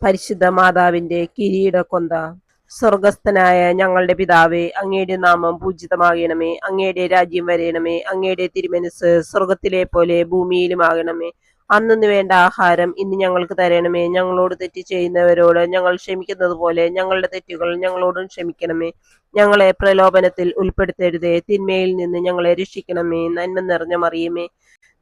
പരിശുദ്ധ മാതാവിന്റെ കിരീടക്കൊന്ത. സ്വർഗസ്ഥനായ ഞങ്ങളുടെ പിതാവേ, അങ്ങയുടെ നാമം പൂജിതമാകണമേ. അങ്ങയുടെ രാജ്യം വരയണമേ. അങ്ങയുടെ തിരുമനസ് സ്വർഗത്തിലെ പോലെ ഭൂമിയിലുമാകണമേ. അന്നു വേണ്ട ആഹാരം ഇന്ന് ഞങ്ങൾക്ക് തരണമേ. ഞങ്ങളോട് തെറ്റ് ചെയ്യുന്നവരോട് ഞങ്ങൾ ക്ഷമിക്കുന്നത് പോലെ ഞങ്ങളുടെ തെറ്റുകൾ ഞങ്ങളോടും ക്ഷമിക്കണമേ. ഞങ്ങളെ പ്രലോഭനത്തിൽ ഉൾപ്പെടുത്തരുതേ, തിന്മയിൽ നിന്ന് ഞങ്ങളെ രക്ഷിക്കണമേ. നന്മ നിറഞ്ഞ മറിയമേ,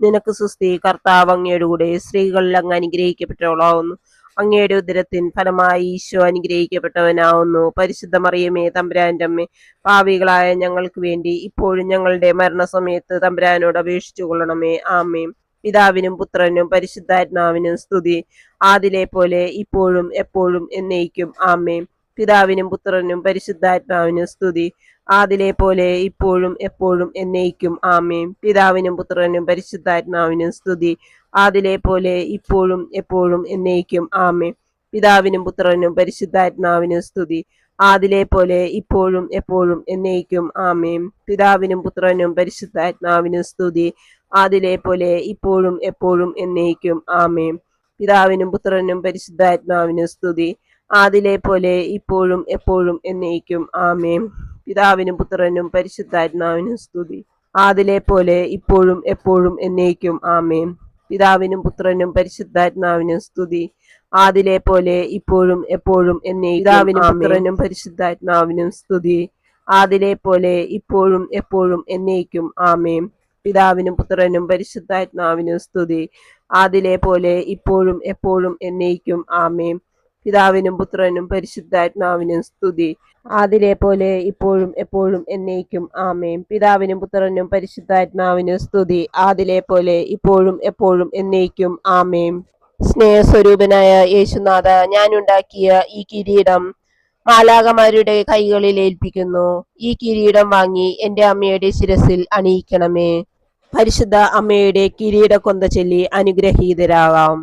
നിനക്ക് സുസ്തി, കർത്താവ് അങ്ങയുടെ കൂടെ, സ്ത്രീകളിൽ അങ്ങ് അനുഗ്രഹിക്കപ്പെട്ടവളാവുന്നു. അങ്ങയുടെ ഉദരത്തിൻ ഫലമായി ഈശോ അനുഗ്രഹിക്കപ്പെട്ടവനാവുന്നു. പരിശുദ്ധ മറിയമേ, തമ്പുരാന്റെ അമ്മേ, പാപികളായ ഞങ്ങൾക്ക് വേണ്ടി ഇപ്പോഴും ഞങ്ങളുടെ മരണസമയത്ത് തമ്പുരാനോട് അപേക്ഷിച്ചു കൊള്ളണമേ. ആമേൻ. പിതാവിനും പുത്രനും പരിശുദ്ധാത്മാവിനും സ്തുതി, ആദിലെ പോലെ ഇപ്പോഴും എപ്പോഴും എന്നേക്കും. ആമേൻ. പിതാവിനും പുത്രനും പരിശുദ്ധാത്മാവിനും സ്തുതി, ആദിലെ പോലെ ഇപ്പോഴും എപ്പോഴും എന്നേക്കും. ആമേൻ. പിതാവിനും പുത്രനും പരിശുദ്ധാത്മാവിനും സ്തുതി, ആദിലെ പോലെ ഇപ്പോഴും എപ്പോഴും എന്നേക്കും. ആമേൻ. പിതാവിനും പുത്രനും പരിശുദ്ധാത്മാവിനും സ്തുതി, ആദിലെ പോലെ ഇപ്പോഴും എപ്പോഴും എന്നേക്കും. ആമേൻ. പിതാവിനും പുത്രനും പരിശുദ്ധാത്മാവിനും സ്തുതി, ആദിലെ പോലെ ഇപ്പോഴും എപ്പോഴും എന്നേക്കും. ആമേൻ. പിതാവിനും പുത്രനും പരിശുദ്ധാത്മാവിനും സ്തുതി, ആദിലെ പോലെ ഇപ്പോഴും എപ്പോഴും എന്നേക്കും. ആമേൻ. പിതാവിനും പുത്രനും പരിശുദ്ധാത്മാവിനും സ്തുതി, ആദിലെ പോലെ ഇപ്പോഴും എപ്പോഴും എന്നേക്കും. ആമേൻ. പിതാവിനും പുത്രനും പരിശുദ്ധാത്മാവിനും സ്തുതി, ആദിലെ പോലെ ഇപ്പോഴും എപ്പോഴും എന്നേക്കും. പിതാവിനും പുത്രനും പരിശുദ്ധാത്മാവിനും സ്തുതി, ആദിലെ പോലെ ഇപ്പോഴും എപ്പോഴും എന്നേക്കും. ആമേൻ. പിതാവിനും പുത്രനും പരിശുദ്ധാത്മാവിനും സ്തുതി, ആദിലെ പോലെ ഇപ്പോഴും എപ്പോഴും എന്നേക്കും. ആമേൻ. പിതാവിനും പുത്രനും പരിശുദ്ധാത്മാവിനും സ്തുതി, ആദിലെ പോലെ ഇപ്പോഴും എപ്പോഴും എന്നേക്കും. ആമേൻ. പിതാവിനും പുത്രനും പരിശുദ്ധാത്മാവിനും സ്തുതി, ആദിലെ പോലെ ഇപ്പോഴും എപ്പോഴും എന്നേക്കും. ആമേൻ. സ്നേഹസ്വരൂപനായ യേശുനാഥ, ഞാൻ ഉണ്ടാക്കിയ ഈ കിരീടം മാലാഖമാരുടെ കൈകളിൽ ഏൽപ്പിക്കുന്നു. ഈ കിരീടം വാങ്ങി എന്റെ അമ്മയുടെ ശിരസിൽ അണിയിക്കണമേ. പരിശുദ്ധ അമ്മയുടെ കിരീടക്കൊന്ത ചൊല്ലി അനുഗ്രഹീതരാകാം.